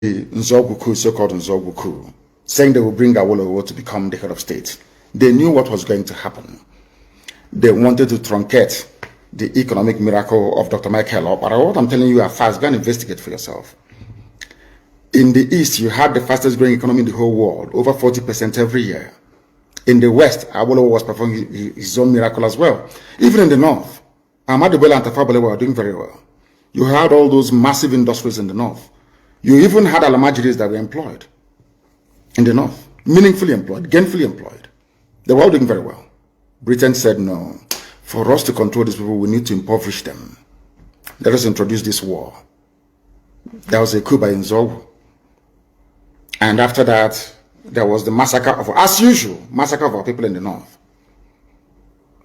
the Nzogwu coup, so-called Nzogwu coup, saying they will bring Awolowo to become the head of state. They knew what was going to happen. They wanted to truncate the economic miracle of Dr. Michael Opara. What I'm telling you are fast. Go and investigate for yourself. In the East, you had the fastest growing economy in the whole world, over 40% every year. In the West, Awolowo was performing his own miracle as well. Even in the North, Ahmadu Bello and Tafawa Balewa were doing very well. You had all those massive industries in the North. You even had Alamajiris that were employed in the North, meaningfully employed, gainfully employed. They were all doing very well. Britain said, no, for us to control these people, we need to impoverish them. Let us introduce this war. There was a coup by Nzogwu. And after that, there was the massacre of, as usual, massacre of our people in the North.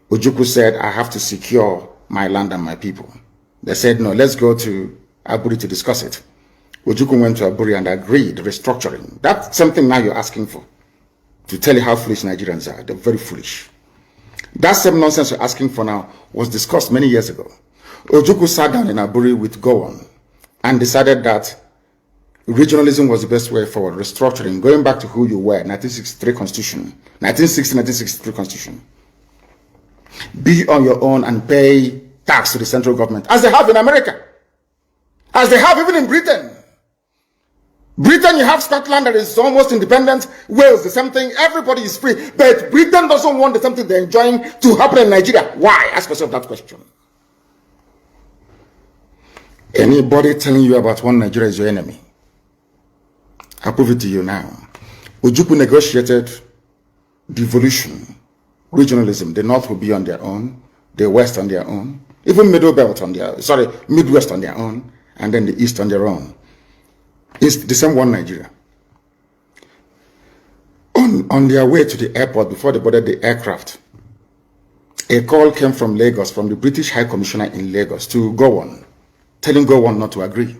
Ojukwu said, I have to secure my land and my people. They said, no, let's go to Aburi to discuss it. Ojukwu went to Aburi and agreed restructuring. That's something now you're asking for. To tell you how foolish Nigerians are. They're very foolish. That same nonsense you're asking for now was discussed many years ago. Ojukwu sat down in Aburi with Gowon and decided that regionalism was the best way forward. Restructuring, going back to who you were, 1963 Constitution, 1960-1963 Constitution. Be on your own and pay tax to the central government, as they have in America, as they have even in Britain. Britain, you have Scotland that is almost independent. Wales, the same thing. Everybody is free. But Britain doesn't want the same thing they're enjoying to happen in Nigeria. Why? Ask yourself that question. Anybody telling you about one Nigeria is your enemy, I prove it to you now. Ojukwu negotiated devolution, regionalism. The North will be on their own, the West on their own, even Midwest on their own, and then the East on their own. It's the same one Nigeria. On their way to the airport, before they boarded the aircraft, a call came from Lagos, from the British High Commissioner in Lagos to Gowon, telling Gowon not to agree,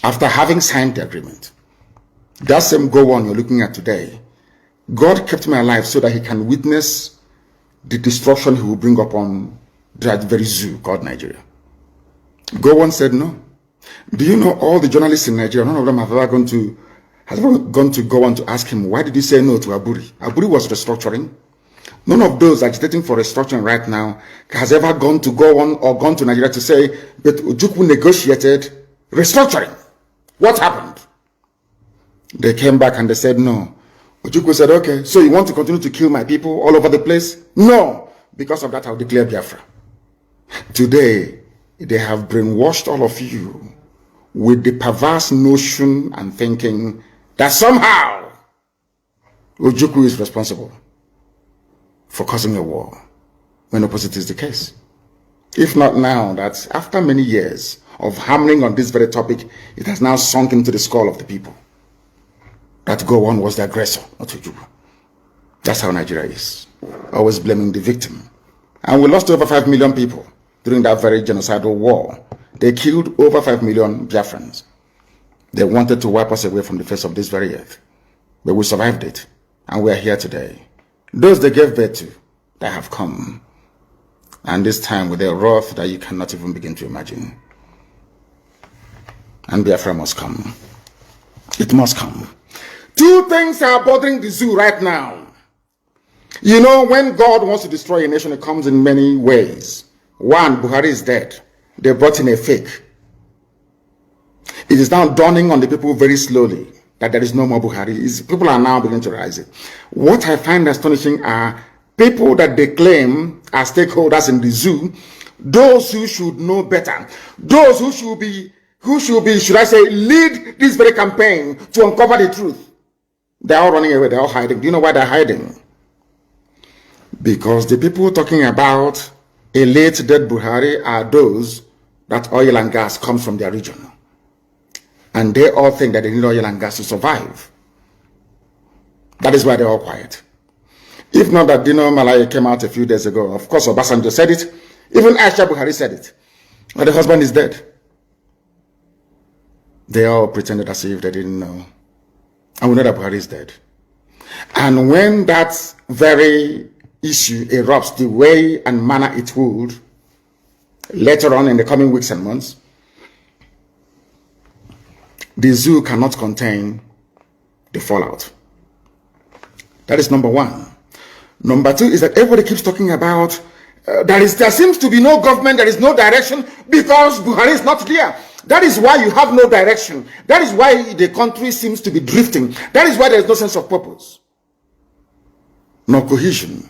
after having signed the agreement. That same Gowon you're looking at today, God kept me alive so that he can witness the destruction he will bring upon that very zoo called Nigeria. Gowon said no. Do you know all the journalists in Nigeria, none of them have ever gone to Gowon to ask him, why did he say no to Aburi? Aburi was restructuring. None of those agitating for restructuring right now has ever gone to Gowon or gone to Nigeria to say, but Ojukwu negotiated restructuring. What happened? They came back and they said no. Ojukwu said, okay, so you want to continue to kill my people all over the place? No. Because of that, I'll declare Biafra. Today, they have brainwashed all of you with the perverse notion and thinking that somehow Ojukwu is responsible for causing a war, when opposite is the case. If not now, that after many years of hammering on this very topic, it has now sunk into the skull of the people that Gowon was the aggressor, not Ojukwu. That's how Nigeria is, always blaming the victim. And we lost over 5 million people during that very genocidal war. They killed over 5 million Biafrans. They wanted to wipe us away from the face of this very earth. But we survived it, and we are here today. Those they gave birth to, they have come. And this time with a wrath that you cannot even begin to imagine. And Biafra must come. It must come. Two things are bothering the zoo right now. You know, when God wants to destroy a nation, it comes in many ways. One, Buhari is dead. They brought in a fake. It is now dawning on the people very slowly that there is no more Buhari. People are now beginning to realize it. What I find astonishing are people that they claim are stakeholders in the zoo, those who should know better, those who should be, should I say, lead this very campaign to uncover the truth. They're all running away, they're all hiding. Do you know why they're hiding? Because the people talking about a late dead Buhari are those that oil and gas comes from their region. And they all think that they need oil and gas to survive. That is why they're all quiet. If not that Dino Malaya came out a few days ago, of course Obasanjo said it, even Aisha Buhari said it, but the husband is dead. They all pretended as if they didn't know. And we know that Buhari is dead. And when that very issue erupts the way and manner it would, later on in the coming weeks and months, The zoo cannot contain the fallout. That is number one. Number two is that everybody keeps talking about there seems to be no government, there is no direction because Buhari is not there. That is why you have no direction. That is why the country seems to be drifting. That is why there is no sense of purpose, no cohesion,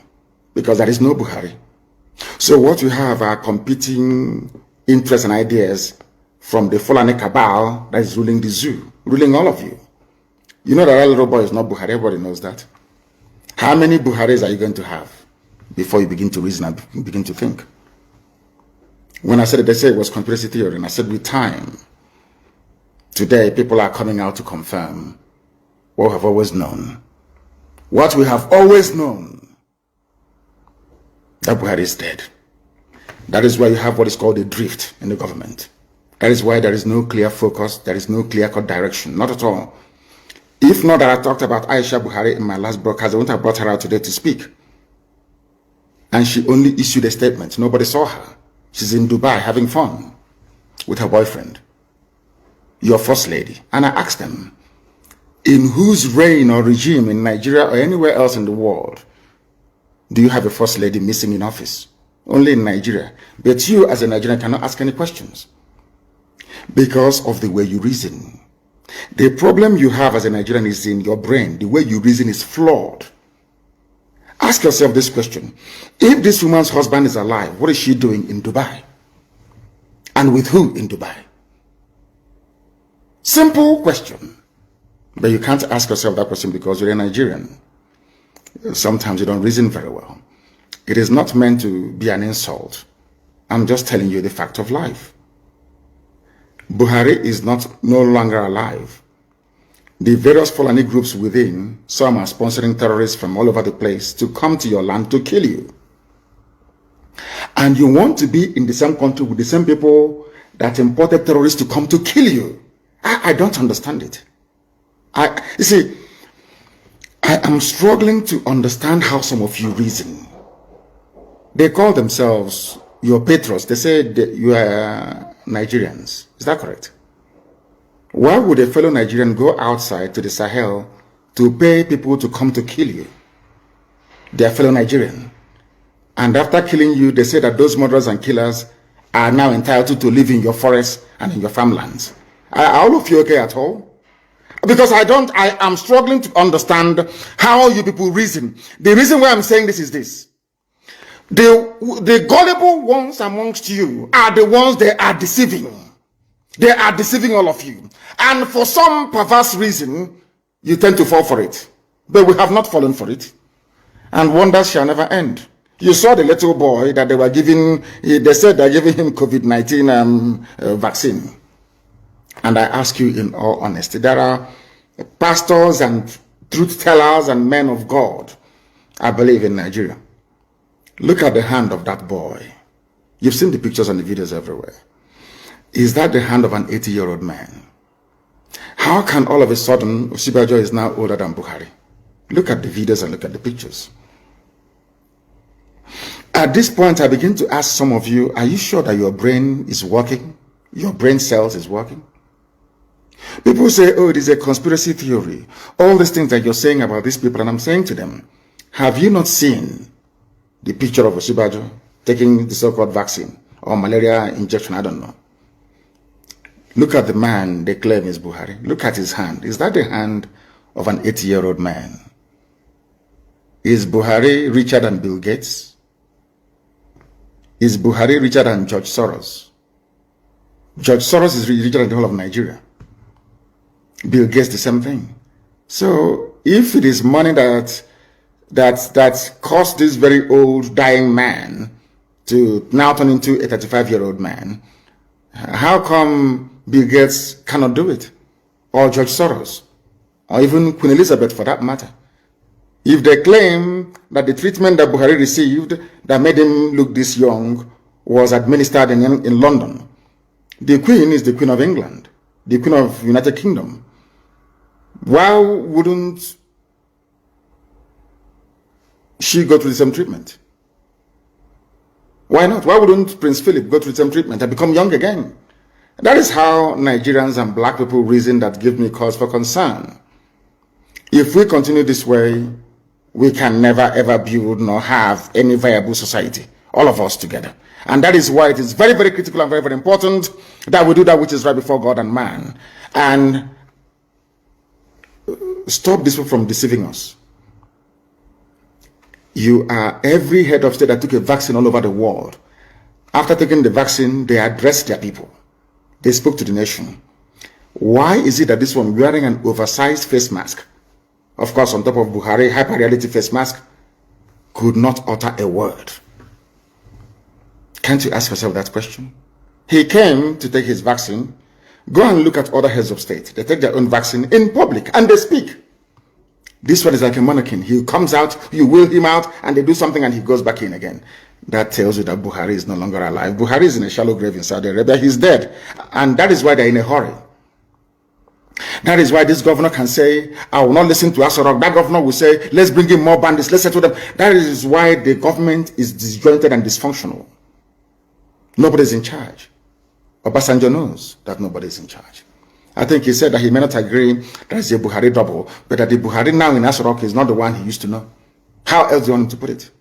because there is no Buhari. So what you have are competing interests and ideas from the Fulani cabal that is ruling the zoo, ruling all of you. You know that little boy is not Buhari. Everybody knows that. How many Buharis are you going to have before you begin to reason and begin to think? When I said it, they said it was conspiracy theory, and I said with time, today people are coming out to confirm what we have always known. What we have always known, that Buhari is dead. That is why you have what is called a drift in the government. That is why there is no clear focus, there is no clear-cut direction, not at all. If not that I talked about Aisha Buhari in my last broadcast, I wouldn't have brought her out today to speak. And she only issued a statement. Nobody saw her. She's in Dubai having fun with her boyfriend, your first lady. And I asked them, in whose reign or regime in Nigeria or anywhere else in the world do you have a first lady missing in office? Only in Nigeria. But you as a Nigerian cannot ask any questions because of the way you reason. The problem you have as a Nigerian is in your brain. The way you reason is flawed. Ask yourself this question. If this woman's husband is alive, what is she doing in Dubai? And with who in Dubai? Simple question. But you can't ask yourself that question because you're a Nigerian. Sometimes you don't reason very well. It is not meant to be an insult. I'm just telling you the fact of life. Buhari is no longer alive. The various Fulani groups within, some are sponsoring terrorists from all over the place to come to your land to kill you. And you want to be in the same country with the same people that imported terrorists to come to kill you. I don't understand it. You see, I am struggling to understand how some of you reason. They call themselves your patrons. They say that you are Nigerians. Is that correct? Why would a fellow Nigerian go outside to the Sahel to pay people to come to kill you? They are fellow Nigerian. And after killing you, they say that those murderers and killers are now entitled to live in your forests and in your farmlands. Are all of you okay at all? Because I am struggling to understand how you people reason. The reason why I'm saying this is this. The gullible ones amongst you are the ones they are deceiving. They are deceiving all of you. And for some perverse reason, you tend to fall for it. But we have not fallen for it. And wonders shall never end. You saw the little boy that they were giving, they said they're giving him COVID-19 vaccine. And I ask you in all honesty, there are pastors and truth tellers and men of God, I believe, in Nigeria. Look at the hand of that boy. You've seen the pictures and the videos everywhere. Is that the hand of an 80-year-old man? How can all of a sudden Osibajo is now older than Buhari? Look at the videos and look at the pictures. At this point, I begin to ask some of you, are you sure that your brain is working? Your brain cells is working? People say, oh, it is a conspiracy theory. All these things that you're saying about these people, and I'm saying to them, have you not seen the picture of Osibajo taking the so-called vaccine or malaria injection? I don't know. Look at the man they claim is Buhari. Look at his hand. Is that the hand of an 80-year-old man? Is Buhari richer than Bill Gates? Is Buhari richer than George Soros? George Soros is richer than the whole of Nigeria. Bill Gates, the same thing. So if it is money that caused this very old dying man to now turn into a 35-year-old man, how come Bill Gates cannot do it? Or George Soros? Or even Queen Elizabeth for that matter? If they claim that the treatment that Buhari received that made him look this young was administered in London, the Queen is the Queen of England, the Queen of United Kingdom. Why wouldn't she go through the same treatment? Why not? Why wouldn't Prince Philip go through the same treatment and become young again? That is how Nigerians and black people reason that give me cause for concern. If we continue this way, we can never ever build nor have any viable society, all of us together. And that is why it is very, very critical and very, very important that we do that which is right before God and man. And stop this from deceiving us. You are every head of state that took a vaccine all over the world. After taking the vaccine, they addressed their people. They spoke to the nation. Why is it that this one wearing an oversized face mask, of course on top of Buhari hyper-reality face mask, could not utter a word? Can't you ask yourself that question? He came to take his vaccine. Go and look at other heads of state. They take their own vaccine in public and they speak. This one is like a mannequin. He comes out, you wheel him out, and they do something and he goes back in again. That tells you that Buhari is no longer alive. Buhari is in a shallow grave in Saudi Arabia. He's dead. And that is why they're in a hurry. That is why this governor can say, I will not listen to Asorok. That governor will say, let's bring in more bandits, let's settle them. That is why the government is disjointed and dysfunctional. Nobody's in charge. Obasanjo knows that nobody's in charge. I think he said that he may not agree that it's a Buhari double, but that the Buhari now in Asorok is not the one he used to know. How else do you want him to put it?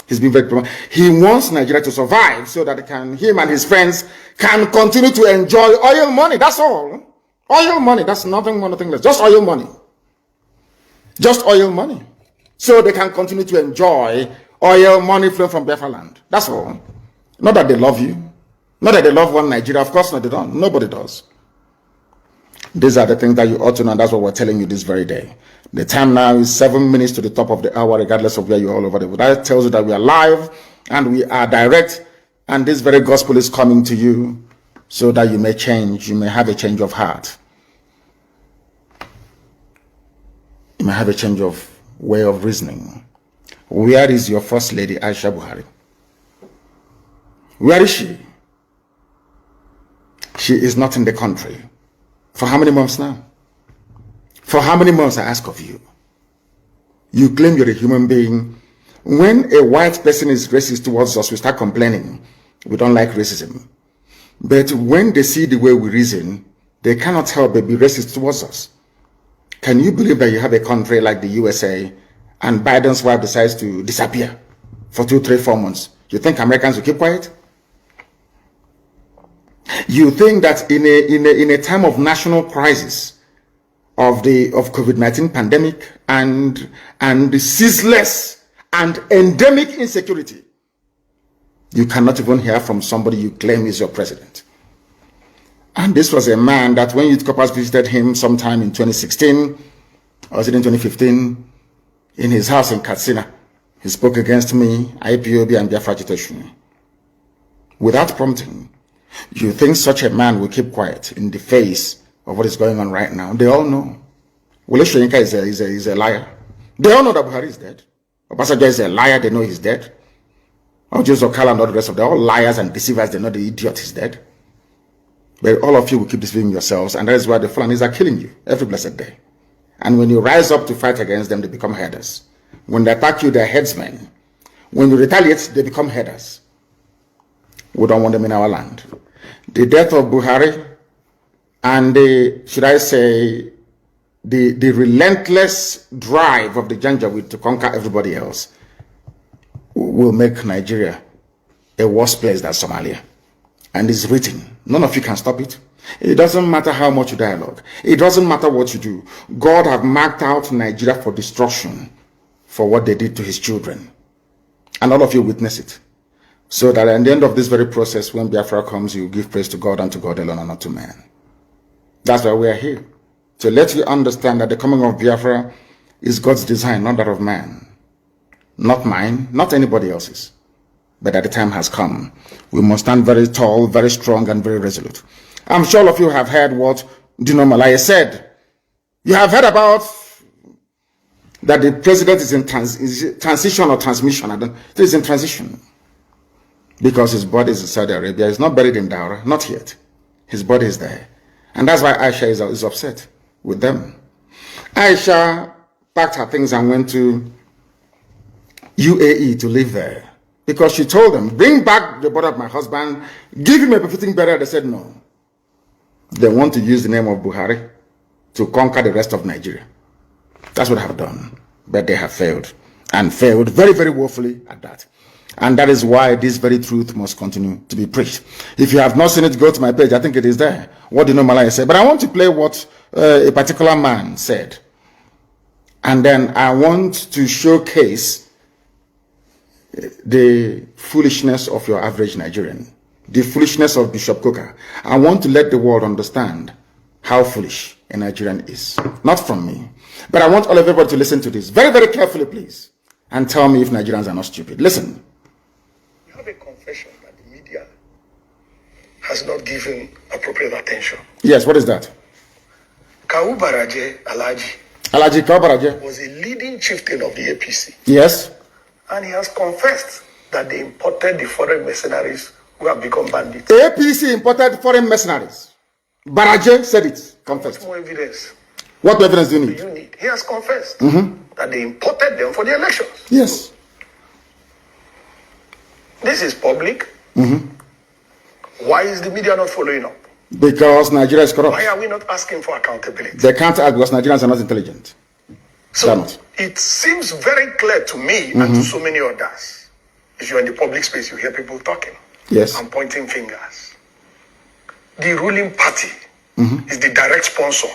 He's been very clear. He wants Nigeria to survive so that him and his friends can continue to enjoy oil money. That's all. Oil money. That's nothing more, nothing less. Just oil money. Just oil money. So they can continue to enjoy oil money flowing from Biafra land. That's all. Not that they love you. Not that they love one Nigeria. Of course not, they don't. Nobody does. These are the things that you ought to know, and that's what we're telling you this very day. The time now is 7 minutes to the top of the hour, regardless of where you're all over the world. That tells you that we are live and we are direct, and this very gospel is coming to you so that you may change, you may have a change of heart. You may have a change of way of reasoning. Where is your first lady, Aisha Buhari? Where is she? She is not in the country. For how many months now? For how many months, I ask of you? You claim you're a human being. When a white person is racist towards us, we start complaining. We don't like racism. But when they see the way we reason, they cannot help but be racist towards us. Can you believe that you have a country like the USA and Biden's wife decides to disappear for 2, 3, 4 months? You think Americans will keep quiet? You think that in a time of national crisis of COVID-19 pandemic and the ceaseless and endemic insecurity, you cannot even hear from somebody you claim is your president? And this was a man that when Youth Corpus visited him sometime in 2016, or was it in 2015, in his house in Katsina, he spoke against me, IPOB, and Biafra agitation. Without prompting. You think such a man will keep quiet in the face of what is going on right now? They all know. Wole Soyinka is a liar. They all know that Buhari is dead. Obasanjo is a liar. They know he's dead. Ojo Zokala and all the rest of them, all liars and deceivers. They know the idiot is dead. But all of you will keep deceiving yourselves, and that is why the Fulanis are killing you every blessed day. And when you rise up to fight against them, they become headers. When they attack you, they're headsmen. When you retaliate, they become headers. We don't want them in our land. The death of Buhari and the relentless drive of the Janjaweed to conquer everybody else will make Nigeria a worse place than Somalia. And it's written. None of you can stop it. It doesn't matter how much you dialogue. It doesn't matter what you do. God have marked out Nigeria for destruction for what they did to his children. And all of you witness it. So that at the end of this very process, when Biafra comes, you give praise to God and to God alone and not to man. That's why we are here. To let you understand that the coming of Biafra is God's design, not that of man. Not mine, not anybody else's. But that the time has come. We must stand very tall, very strong, and very resolute. I'm sure all of you have heard what Dino Malaya said. You have heard about that the president is in transition or transmission. It is in transition. Because his body is in Saudi Arabia. He's not buried in Daura. Not yet. His body is there. And that's why Aisha is upset with them. Aisha packed her things and went to UAE to live there. Because she told them, bring back the body of my husband, give him a befitting burial. They said no. They want to use the name of Buhari to conquer the rest of Nigeria. That's what they have done. But they have failed. And failed very, very woefully at that. And that is why this very truth must continue to be preached. If you have not seen it, go to my page. I think it is there. What do you know Malaya said? But I want to play what a particular man said. And then I want to showcase the foolishness of your average Nigerian. The foolishness of Bishop Coker. I want to let the world understand how foolish a Nigerian is. Not from me. But I want all of everybody to listen to this very, very carefully, please. And tell me if Nigerians are not stupid. Listen. We have a confession that the media has not given appropriate attention. Yes, what is that? Kawu Baraje Alhaji Kawu Baraje was a leading chieftain of the APC. Yes. And he has confessed that they imported the foreign mercenaries who have become bandits. APC imported foreign mercenaries. Baraje said it. Confessed. What more evidence? What evidence do you need? He has confessed that they imported them for the elections. Yes. This is public. Why is the media not following up? Because Nigeria is corrupt. Why are we not asking for accountability? They can't act because Nigerians are not intelligent. So it seems very clear to me and to so many others. If you're in the public space, you hear people talking. Yes. And pointing fingers. The ruling party is the direct sponsor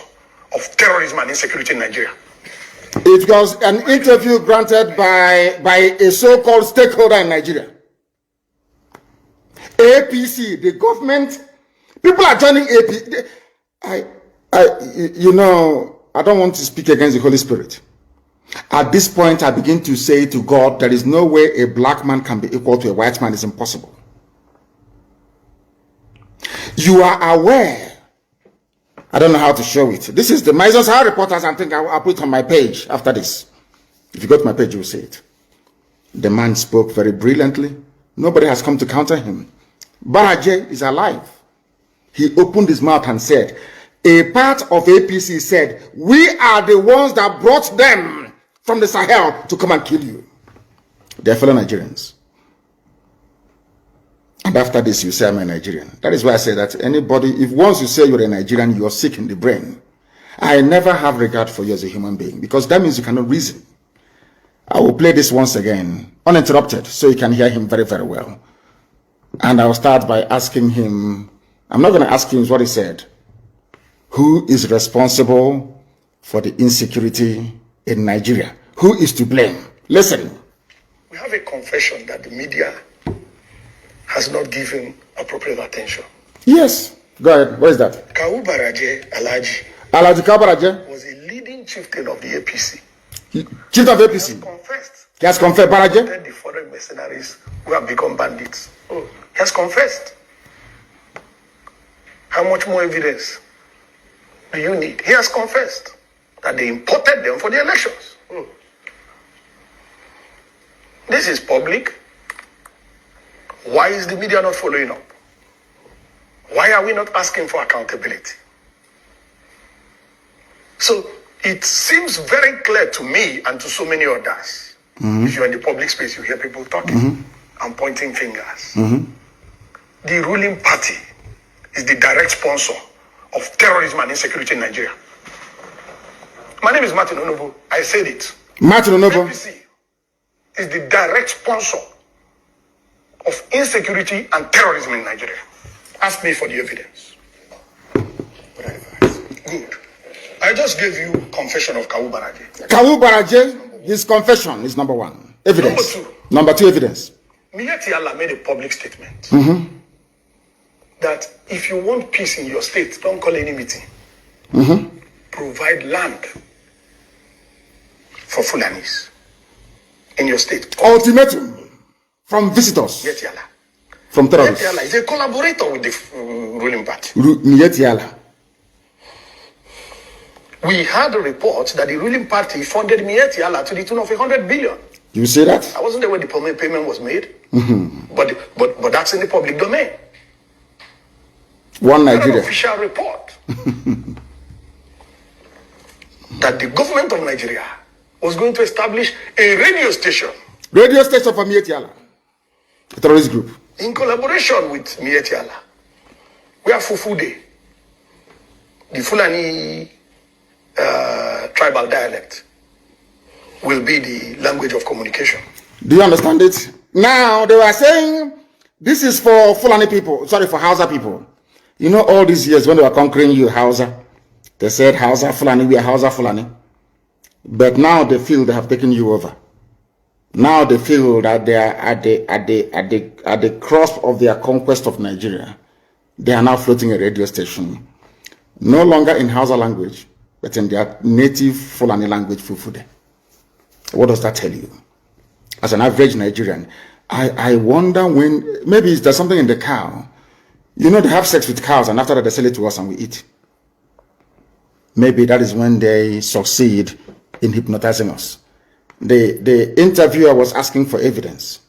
of terrorism and insecurity in Nigeria. It was an interview granted by a so-called stakeholder in Nigeria. APC, the government, people are joining APC. I don't want to speak against the Holy Spirit. At this point, I begin to say to God, there is no way a black man can be equal to a white man. It's impossible. You are aware. I don't know how to show it. This is the Mison's High Reporters. I think I'll put it on my page after this. If you go to my page, you will see it. The man spoke very brilliantly. Nobody has come to counter him. Baraje is alive. He opened his mouth and said, a part of APC said, we are the ones that brought them from the Sahel to come and kill you. They are fellow Nigerians. And after this, you say, I'm a Nigerian. That is why I say that anybody, if once you say you're a Nigerian, you're sick in the brain. I never have regard for you as a human being, because that means you cannot reason. I will play this once again, uninterrupted, so you can hear him very, very well. And I'll start by asking him, I'm not going to ask him what he said. Who is responsible for the insecurity in Nigeria? Who is to blame? Listen. We have a confession that the media has not given appropriate attention. Yes. Go ahead. What is that? Kawu Baraje Alhaji Kawu Baraje was a leading chieftain of the APC. Chief of APC. He has confessed. Baraje. The foreign mercenaries who have become bandits. He has confessed. How much more evidence do you need? He has confessed that they imported them for the elections. This is public. Why is the media not following up? Why are we not asking for accountability? So it seems very clear to me and to so many others. If you're in the public space, you hear people talking and pointing fingers. The ruling party is the direct sponsor of terrorism and insecurity in Nigeria. My name is Martin Onobo. I said it. Martin Onobo. APC is the direct sponsor of insecurity and terrorism in Nigeria. Ask me for the evidence. Good. I just gave you confession of Kawu Baraje. Kawu Baraje, his confession is number one. Evidence. Number two, evidence. Miyetti Allah made a public statement that if you want peace in your state, don't call any meeting. Provide land for Fulanis in your state. Ultimatum from visitors. Miyetti Allah. From terrorists. Miyetti Allah is a collaborator with the ruling party. Miyetti Allah. We had a report that the ruling party funded Miyetti Allah to the tune of 100 billion. You see that? I wasn't there when the payment was made, but that's in the public domain. One Nigeria. An official report that the government of Nigeria was going to establish a radio station. Radio station for Miyetti Allah, a terrorist group. In collaboration with Miyetti Allah. We have Fufu Day. the Fulani tribal dialect will be the language of communication. Do you understand it? Now, they were saying, this is for Fulani people, sorry, for Hausa people. You know, all these years when they were conquering you, Hausa, they said Hausa Fulani, we are Hausa Fulani. But now they feel they have taken you over. Now they feel that they are at the crust of their conquest of Nigeria. They are now floating a radio station, no longer in Hausa language, but in their native Fulani language, Fufude. What does that tell you? As an average Nigerian, I wonder when, maybe there's something in the cow. You know, they have sex with cows and after that they sell it to us and we eat. Maybe that is when they succeed in hypnotizing us. The interviewer was asking for evidence.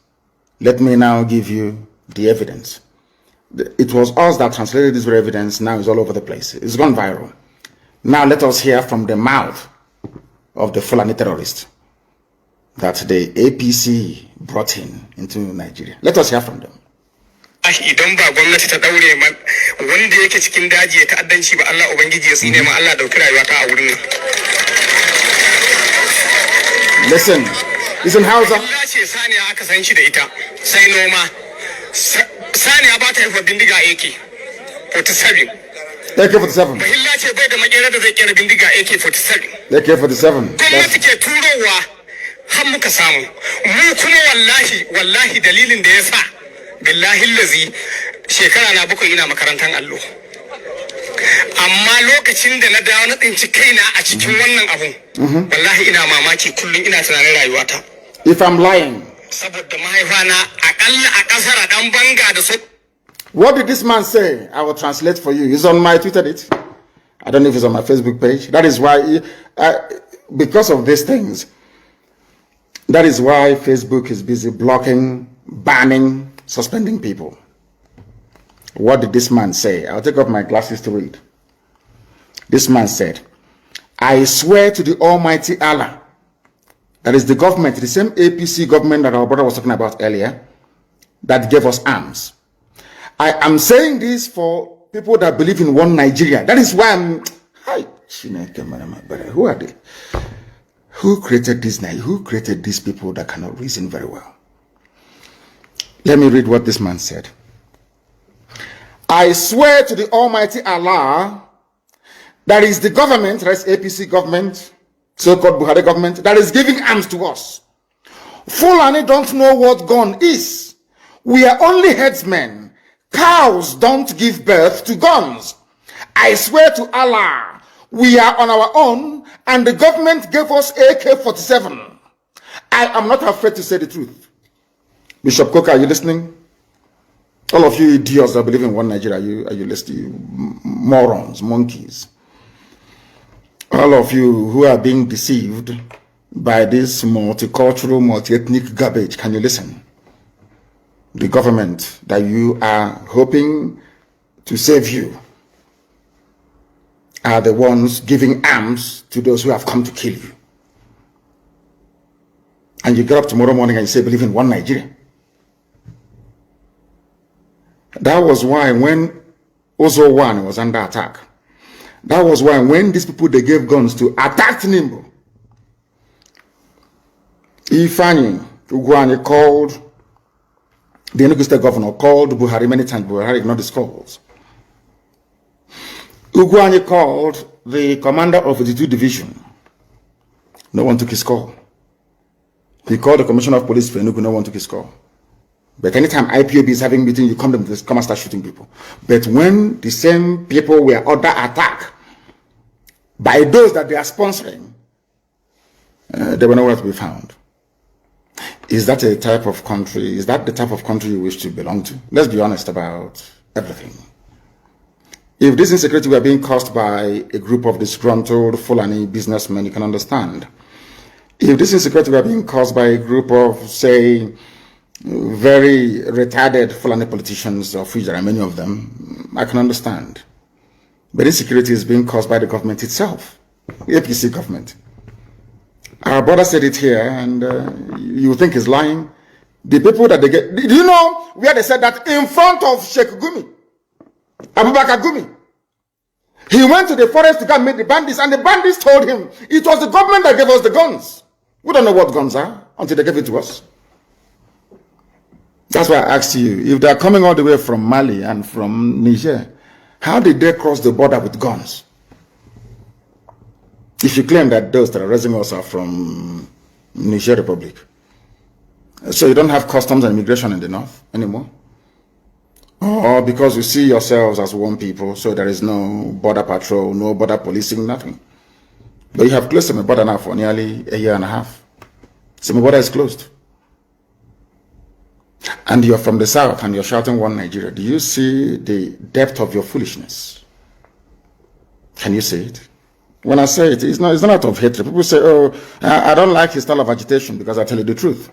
Let me now give you the evidence. It was us that translated this very evidence. Now it's all over the place. It's gone viral. Now let us hear from the mouth of the Fulani terrorist that the APC brought into Nigeria. Let us hear from them. Idan ba gwamnati ta daure man wanda yake cikin daji ya ta'addanci ba Allah ubangiji ya tsine ma Allah dauki rayuwa ta a wurin. Listen, listen Hausa. Allah ce saniya aka san shi da ita sai noma. Saniya ba ta haifa bindiga AK-47. AK-47. Bahilla ce bai da makera da zai kera bindiga AK-47. AK-47. Gwamnati ke turowa har muka samu. Mu kuma wallahi dalilin da ya sa billahi lazi shekara na 7 ina makarantar allo. Amma lokacin da na dawo na tsinci kaina a cikin wannan abun wallahi ina mamaki kullum ina tunanin rayuwata. If I'm lying. Saboda mahaifana akalla a kasar dan banga da su. What did this man say? I will translate for you. It's on my Twitter. I don't know if it's on my Facebook page. That is why, because of these things, that is why Facebook is busy blocking, banning, suspending people. What did this man say? I'll take off my glasses to read. This man said, I swear to the Almighty Allah, that is the government, the same APC government that our brother was talking about earlier, that gave us arms. I am saying this for people that believe in one Nigeria. That is why I'm... Hi, who are they? Who created this Nigeria? Who created these people that cannot reason very well? Let me read what this man said. I swear to the Almighty Allah, that is the government, that is APC government, so-called Buhari government, that is giving arms to us. Fulani don't know what gun is. We are only headsmen. Cows don't give birth to guns. I swear to Allah, we are on our own, and the government gave us AK-47. I am not afraid to say the truth. Bishop Coker, are you listening? All of you idiots that believe in one Nigeria, are you listening? You morons, monkeys. All of you who are being deceived by this multicultural, multi-ethnic garbage, can you listen? The government that you are hoping to save you are the ones giving arms to those who have come to kill you. And you get up tomorrow morning and you say, believe in one Nigeria. That was why when Ozo 1 was under attack, that was why when these people, they gave guns to attack Nimbo, Ifani Ugwani called, the Enugu State governor called Buhari many times. Buhari ignored his calls. Ugwani called the commander of the 2 division. No one took his call. He called the commissioner of police for Enugu. No one took his call. But anytime IPOB is having meeting, you come and start shooting people. But when the same people were under attack by those that they are sponsoring, they were nowhere to be found. Is that a type of country? Is that the type of country you wish to belong to? Let's be honest about everything. If this insecurity were being caused by a group of disgruntled Fulani businessmen, you can understand. If this insecurity were being caused by a group of, say, very retarded Fulani politicians, of which there are many of them, I can understand. But insecurity is being caused by the government itself, the APC government. Our brother said it here, and you think he's lying. The people that they get, do you know where they said that? In front of Sheikh Gumi, Abubakar Gumi. He went to the forest to go and meet the bandits, and the bandits told him it was the government that gave us the guns. We don't know what guns are until they gave it to us. That's why I asked you, if they're coming all the way from Mali and from Niger, how did they cross the border with guns? If you claim that those terrorizing us are from Niger Republic. So you don't have customs and immigration in the north anymore? Or because you see yourselves as one people, so there is no border patrol, no border policing, nothing. But you have closed Semi border now for nearly a year and a half. Semi border is closed. And you're from the south and you're shouting one Nigeria. Do you see the depth of your foolishness? Can you see it? When I say it, it's not out of hatred. People say, oh, I don't like his style of agitation, because I tell you the truth.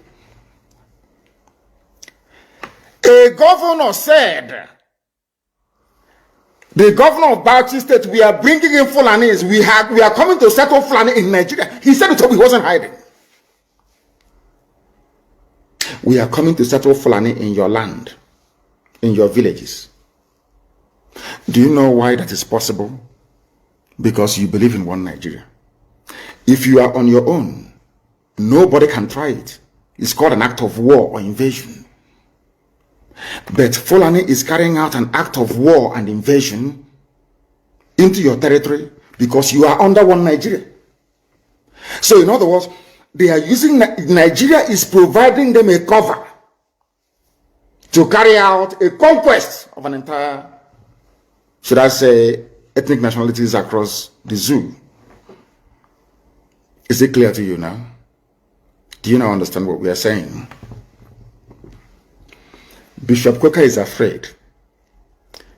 A governor said, the governor of Bauchi State, we are bringing in Fulanis. We are coming to settle Fulani in Nigeria. He said it, he wasn't hiding. We are coming to settle Fulani in your land, in your villages. Do you know why that is possible? Because you believe in one Nigeria. If you are on your own, nobody can try it. It's called an act of war or invasion. But Fulani is carrying out an act of war and invasion into your territory because you are under one Nigeria. So in other words, they are using, Nigeria is providing them a cover to carry out a conquest of an entire, should I say, ethnic nationalities across the zoo. Is it clear to you now? Do you now understand what we are saying? Bishop Kweka is afraid.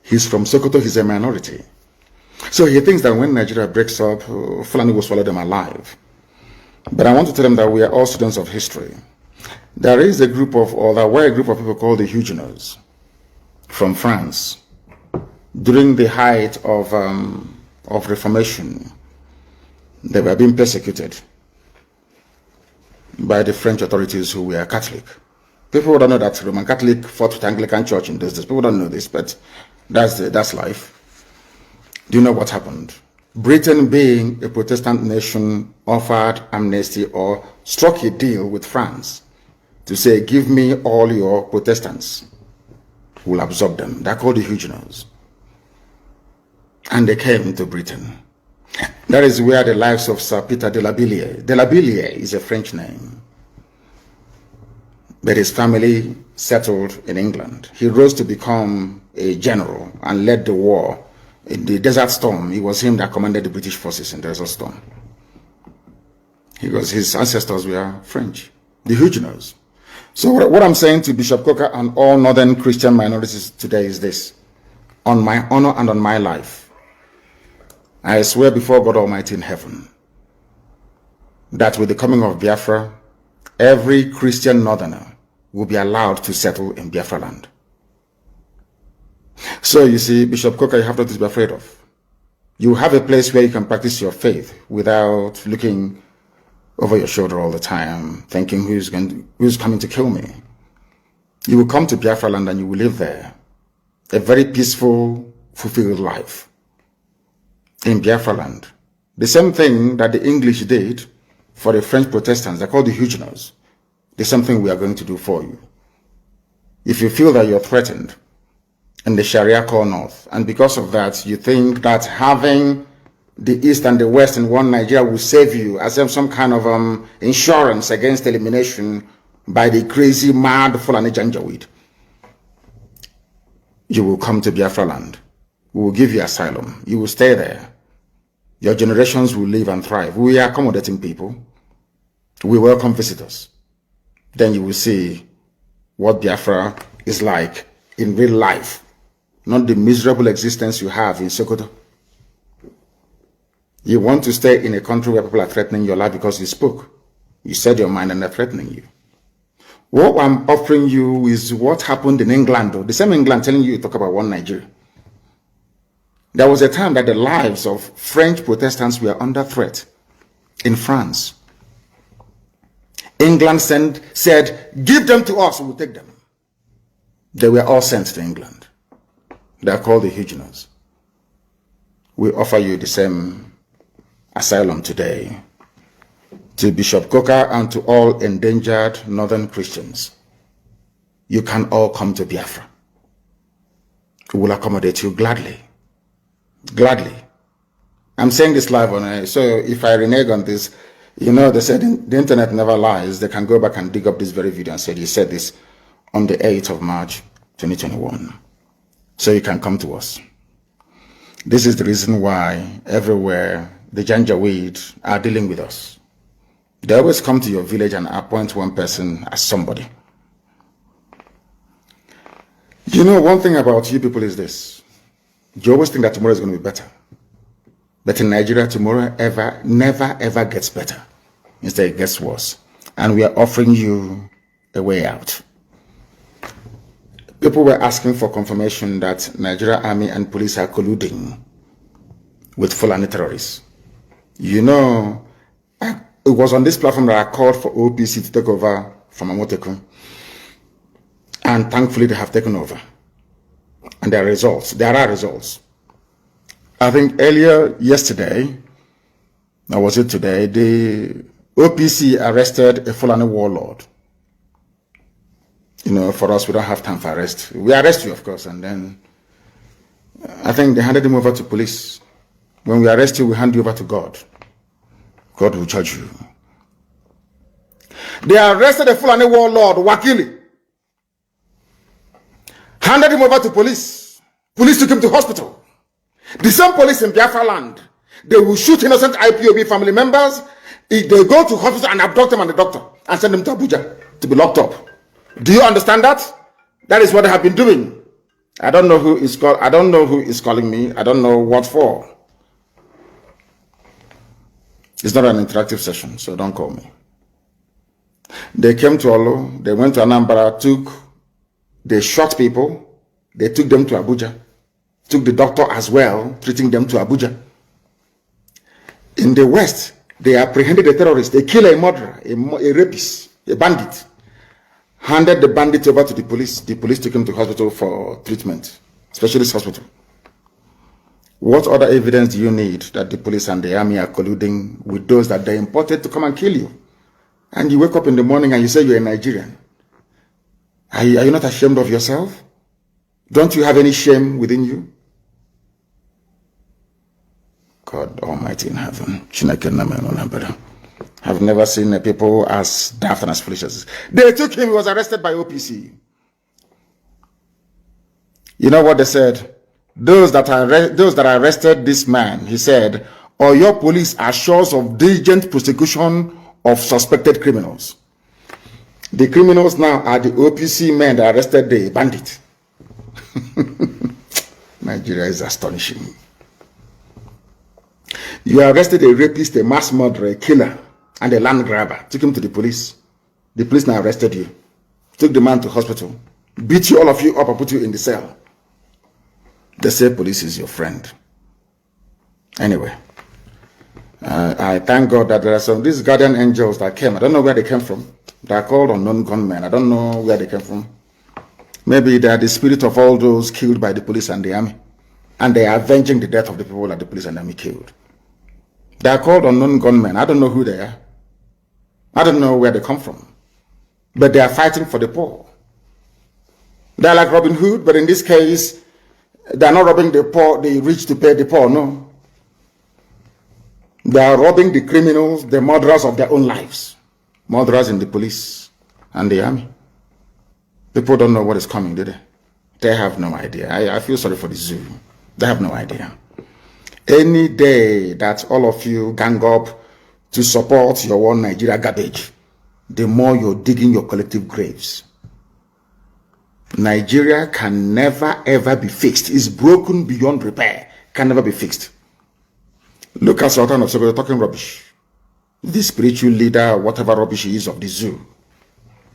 He's from Sokoto, he's a minority. So he thinks that when Nigeria breaks up, Fulani will swallow them alive. But I want to tell them that we are all students of history. There is a group of, or there were a group of people called the Huguenots from France. During the height of Reformation, they were being persecuted by the French authorities who were Catholic. People don't know that Roman Catholic fought with Anglican Church in those days. People don't know this, but that's life. Do you know what happened? Britain, being a Protestant nation, offered amnesty or struck a deal with France to say, give me all your Protestants. We'll absorb them. They're called the Huguenots. And they came to Britain. That is where the lives of Sir Peter de la Billière is a French name. But his family settled in England. He rose to become a general and led the war. In the Desert Storm, it was him that commanded the British forces in the Desert Storm. His ancestors were French, the Huguenots. So what I'm saying to Bishop Coker and all northern Christian minorities today is this. On my honor and on my life, I swear before God Almighty in heaven that with the coming of Biafra, every Christian northerner will be allowed to settle in Biafra land. So you see, Bishop Coker, you have nothing to be afraid of. You have a place where you can practice your faith without looking over your shoulder all the time, thinking who's coming to kill me. You will come to Biafra land and you will live there. A very peaceful, fulfilled life in Biafra land. The same thing that the English did for the French Protestants, they're called the Huguenots. The same thing we are going to do for you. If you feel that you're threatened, and the Sharia call north, and because of that, you think that having the East and the West in one Nigeria will save you as if some kind of insurance against elimination by the crazy, mad Fulani Janjaweed. You will come to Biafra land. We will give you asylum. You will stay there. Your generations will live and thrive. We are accommodating people. We welcome visitors. Then you will see what Biafra is like in real life. Not the miserable existence you have in Sokoto. You want to stay in a country where people are threatening your life because you spoke. You said your mind and they're threatening you. What I'm offering you is what happened in England, though. The same England telling you to talk about one Nigeria. There was a time that the lives of French Protestants were under threat in France. England said, give them to us, we will take them. They were all sent to England. They are called the Huguenots. we offer you the same asylum today. To Bishop Coker and to all endangered northern Christians, you can all come to Biafra. We will accommodate you gladly. Gladly. I'm saying this live on air, so if I renege on this, you know, they said the internet never lies. They can go back and dig up this very video and say, you said this on the 8th of March, 2021. So you can come to us. This is the reason why everywhere the Janjaweed are dealing with us. They always come to your village and appoint one person as somebody. You know, one thing about you people is this. You always think that tomorrow is going to be better. But in Nigeria, tomorrow never ever gets better. Instead, it gets worse. And we are offering you a way out. People were asking for confirmation that Nigeria Army and police are colluding with Fulani terrorists. You know, it was on this platform that I called for OPC to take over from Amotekun. And thankfully, they have taken over. And there are results. There are results. I think earlier yesterday, or was it today, the OPC arrested a Fulani warlord. You know, for us, we don't have time for arrest. We arrest you, of course, and then I think they handed him over to police. When we arrest you, we hand you over to God. God will judge you. They arrested a Fulani warlord, Wakili. Handed him over to police. Police took him to hospital. The same police in Biafra land, they will shoot innocent IPOB family members if they go to hospital and abduct them and the doctor and send them to Abuja to be locked up. Do you understand that? That is what they have been doing. I don't know who is calling me. I don't know what for. It's not an interactive session, so don't call me. They came to Olo, they went to Anambra, they shot people, they took them to Abuja, took the doctor as well, treating them to Abuja. In the West, they apprehended a terrorist, they killed a murderer, a rapist, a bandit, handed the bandit over to the police. The police took him to hospital for treatment, specialist hospital. What other evidence do you need that the police and the army are colluding with those that they imported to come and kill you? And you wake up in the morning and you say you're a Nigerian. Are you not ashamed of yourself? Don't you have any shame within you? God Almighty in heaven. I've never seen people as daft and as foolish as this. They took him, he was arrested by OPC. You know what they said? Those that arrested this man, he said, or your police are sures of diligent prosecution of suspected criminals. The criminals now are the OPC men that arrested the bandit. Nigeria is astonishing. You arrested a rapist, a mass murderer, a killer, and a land grabber. Took him to the police. The police now arrested you. Took the man to hospital. Beat you, all of you up, and put you in the cell. They say police is your friend. Anyway, I thank God that there are some these guardian angels that came. I don't know where they came from. They are called unknown gunmen. I don't know where they came from. Maybe they are the spirit of all those killed by the police and the army. And they are avenging the death of the people that the police and the army killed. They are called unknown gunmen. I don't know who they are. I don't know where they come from. But they are fighting for the poor. They are like Robin Hood, but in this case, they are not robbing the poor, the rich to pay the poor, no. They are robbing the criminals, the murderers of their own lives. Murderers in the police and the army. People don't know what is coming, do they? They have no idea. I feel sorry for the zoo. They have no idea. Any day that all of you gang up to support your one Nigeria garbage, the more you're digging your collective graves. Nigeria can never ever be fixed. It's broken beyond repair. Can never be fixed. Look at Sultan of Sokoto talking rubbish. The spiritual leader, whatever rubbish he is of the zoo.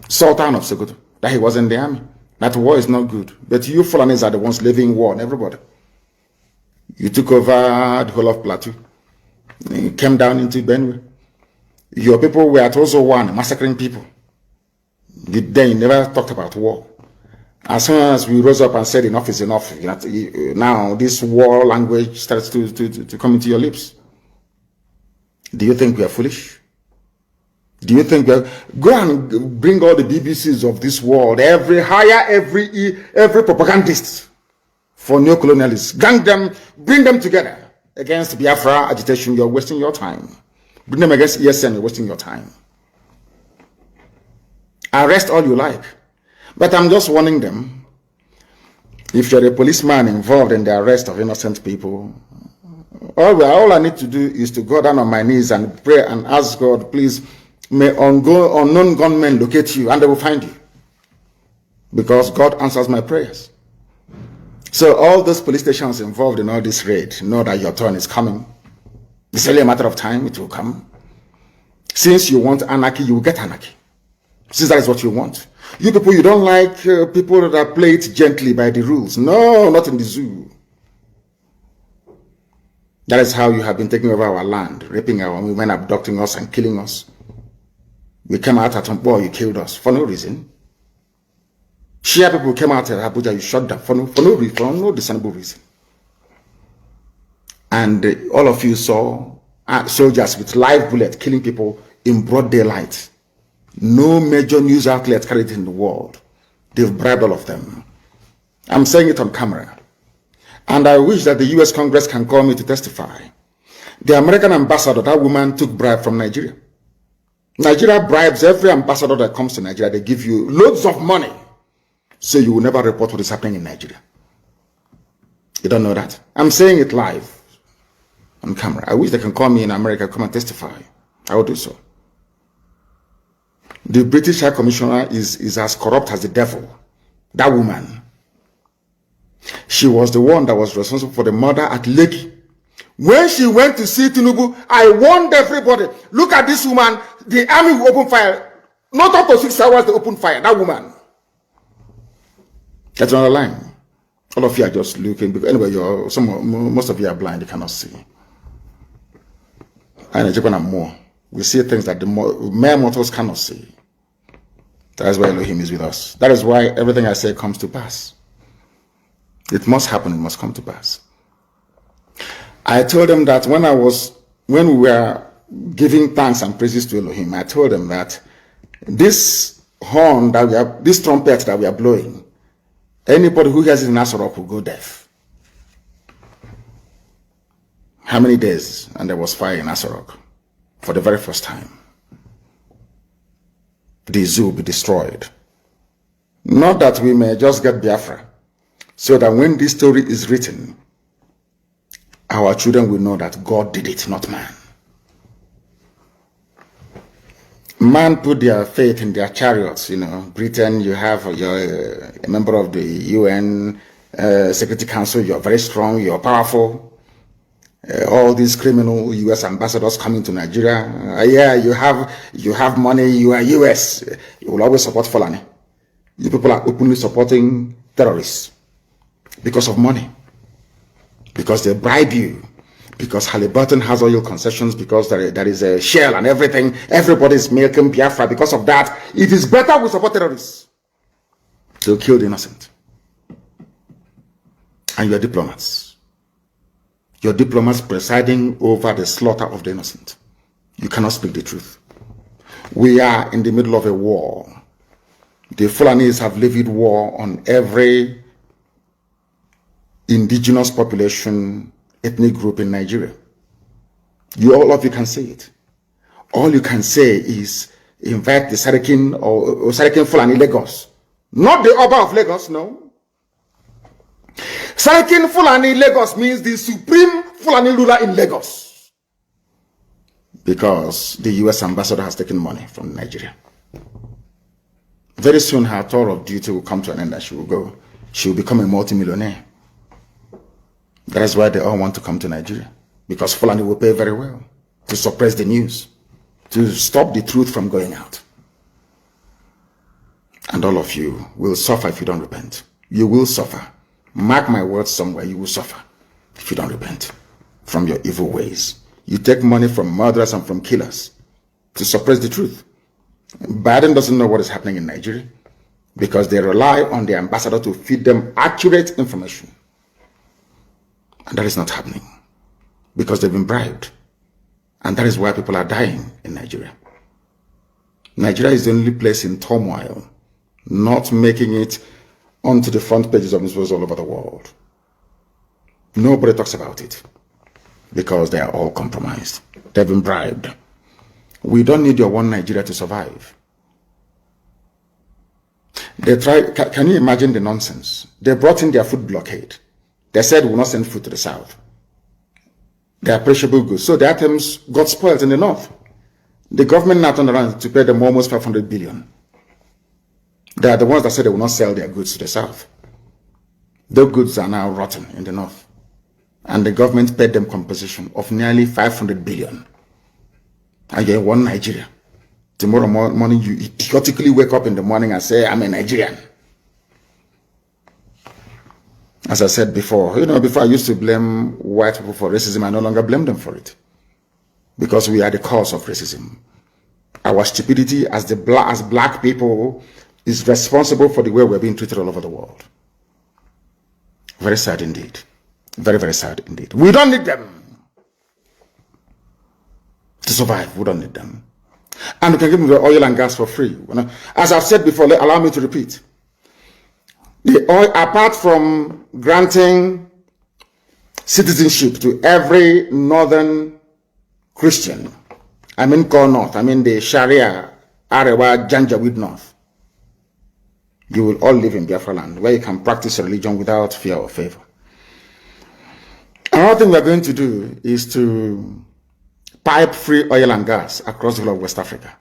Sultan of Sokoto, that he was in the army. That war is not good. But you Fulanis are the ones living war on everybody. You took over the whole of Plateau. You came down into Benue. Your people were at also one, massacring people. Then you never talked about war. As soon as we rose up and said enough is enough, now this war language starts to come into your lips. Do you think we are foolish? Do you think go and bring all the BBCs of this world, every propagandist for neocolonialists, gang them, bring them together against Biafra agitation? You're wasting your time. Bring them against ESN, you're wasting your time. Arrest all you like. But I'm just warning them, if you're a policeman involved in the arrest of innocent people, all I need to do is to go down on my knees and pray and ask God, please, may unknown gunmen locate you and they will find you. Because God answers my prayers. So all those police stations involved in all this raid know that your turn is coming. It's only a matter of time, it will come. Since you want anarchy, you will get anarchy. Since that is what you want. You people, you don't like people that play it gently by the rules. No, not in the zoo. That is how you have been taking over our land, raping our women, abducting us and killing us. We came out at Tombo, you killed us for no reason. Shia people came out at Abuja, you shot them for no discernible reason. And all of you saw soldiers with live bullets killing people in broad daylight. No major news outlet carried it in the world. They've bribed all of them. I'm saying it on camera. And I wish that the US Congress can call me to testify. The American ambassador, that woman took bribe from Nigeria. Nigeria bribes every ambassador that comes to Nigeria. They give you loads of money, so you will never report what is happening in Nigeria. You don't know that? I'm saying it live on camera. I wish they can call me in America, come and testify. I will do so. The British High Commissioner is as corrupt as the devil. That woman. She was the one that was responsible for the murder at Lekki. When she went to see Tinubu, I warned everybody, look at this woman, the army will open fire. Not up to 6 hours, they open fire. That woman. That's another line. All of you are just looking, because anyway, most of you are blind, you cannot see. And in Japan and more. We see things that the mere mortals cannot see. That is why Elohim is with us. That is why everything I say comes to pass. It must happen, it must come to pass. I told them that when we were giving thanks and praises to Elohim, I told them that this horn this trumpet that we are blowing, anybody who hears it in Asorok will go deaf. How many days? And there was fire in Asorok. For the very first time, the zoo will be destroyed. Not that we may just get Biafra, so that when this story is written, our children will know that God did it, not man. Man put their faith in their chariots. Britain, you have you're a member of the UN Security Council, you're very strong, you're powerful. All these criminal US ambassadors coming to Nigeria. Yeah, you have money, you are US. You will always support Fulani. You people are openly supporting terrorists because of money. Because they bribe you. Because Halliburton has oil concessions, because there is a Shell and everything. Everybody's milking Biafra. Because of that, it is better we support terrorists. To kill the innocent. And you are diplomats. Your diplomats presiding over the slaughter of the innocent. You cannot speak the truth. We are in the middle of a war. The Fulanis have levied war on every indigenous population, ethnic group in Nigeria. All of you can say it. All you can say is invite the Sarakin or Sarakin Fulani Lagos. Not the Oba of Lagos, no. Sarakin Fulani Lagos means the supreme Fulani ruler in Lagos. Because the US ambassador has taken money from Nigeria. Very soon her tour of duty will come to an end and she will go. She will become a multimillionaire. That is why they all want to come to Nigeria. Because Fulani will pay very well to suppress the news, to stop the truth from going out. And all of you will suffer if you don't repent. You will suffer. Mark my words somewhere, you will suffer if you don't repent from your evil ways. You take money from murderers and from killers to suppress the truth. Biden doesn't know what is happening in Nigeria. because they rely on the ambassador to feed them accurate information. And that is not happening because they've been bribed. And that is why people are dying in Nigeria. Nigeria is the only place in turmoil, not making it onto the front pages of newspapers all over the world. Nobody talks about it because they are all compromised. They've been bribed. We don't need your one Nigeria to survive. They can you imagine the nonsense? They brought in their food blockade. They said we will not send food to the south. They are perishable goods. So the items got spoiled in the north. The government now turned around to pay them almost 500 billion. They are the ones that said they will not sell their goods to the south. Those goods are now rotten in the north. And the government paid them compensation of nearly 500 billion. And you're one Nigeria. Tomorrow morning, you idiotically wake up in the morning and say, I'm a Nigerian. As I said before, before I used to blame white people for racism, I no longer blame them for it. Because we are the cause of racism. Our stupidity as black people is responsible for the way we're being treated all over the world. Very sad indeed. Very, very sad indeed. We don't need them to survive. We don't need them. And we can give them the oil and gas for free. As I've said before, allow me to repeat. The oil, apart from granting citizenship to every northern Christian, I mean Core North, I mean the Sharia, Arewa, Janjaweed North, you will all live in Biafra land where you can practice religion without fear or favor. Another thing we're going to do is to pipe free oil and gas across the whole of West Africa.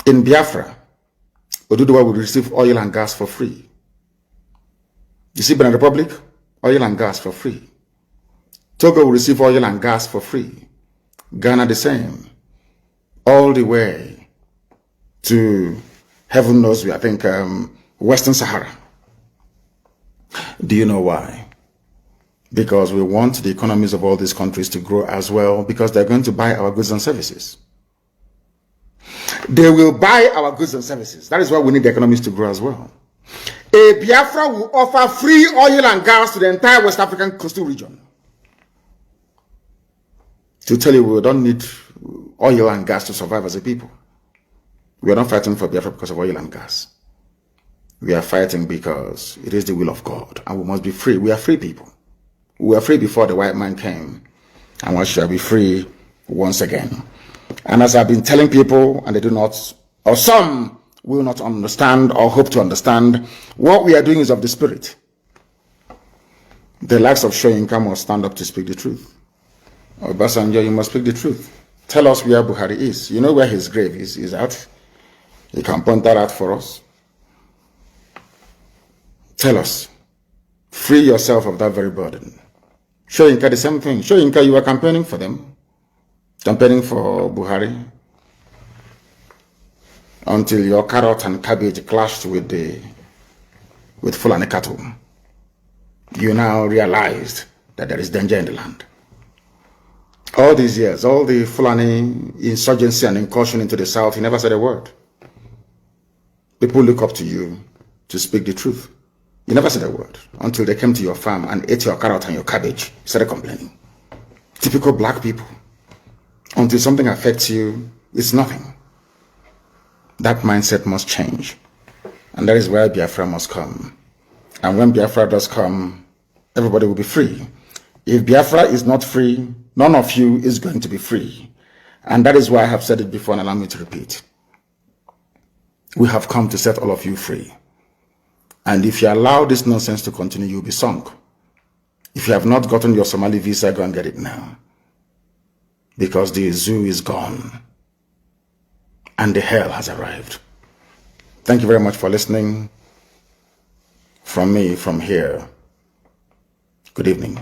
In Biafra, Oduduwa will receive oil and gas for free. You see, Benin Republic, oil and gas for free. Togo will receive oil and gas for free. Ghana the same. All the way to, heaven knows, I think, Western Sahara. Do you know why? Because we want the economies of all these countries to grow as well, because they're going to buy our goods and services. They will buy our goods and services. That is why we need the economies to grow as well. A Biafra will offer free oil and gas to the entire West African coastal region. To tell you we don't need oil and gas to survive as a people. We are not fighting for Biafra because of oil and gas. We are fighting because it is the will of God and we must be free. We are free people. We were free before the white man came, and we shall be free once again. And as I've been telling people, and they do not, or some will not understand or hope to understand, what we are doing is of the spirit. The likes of Shoyinka must stand up to speak the truth. Obasanjo, you must speak the truth. Tell us where Buhari is. You know where his grave is? He's out. You can point that out for us. Tell us. Free yourself of that very burden. Shoyinka, the same thing. Shoyinka, you were campaigning for them. Campaigning for Buhari. Until your carrot and cabbage clashed with Fulani cattle. You now realized that there is danger in the land. All these years, all the Fulani insurgency and incursion into the south, he never said a word. People look up to you to speak the truth. You never said a word until they came to your farm and ate your carrot and your cabbage. You started complaining. Typical black people. Until something affects you, it's nothing. That mindset must change. And that is where Biafra must come. And when Biafra does come, everybody will be free. If Biafra is not free, none of you is going to be free. And that is why I have said it before and allow me to repeat. We have come to set all of you free. And if you allow this nonsense to continue, you'll be sunk. If you have not gotten your Somali visa, go and get it now. Because the zoo is gone. And the hell has arrived. Thank you very much for listening. From me, from here. Good evening.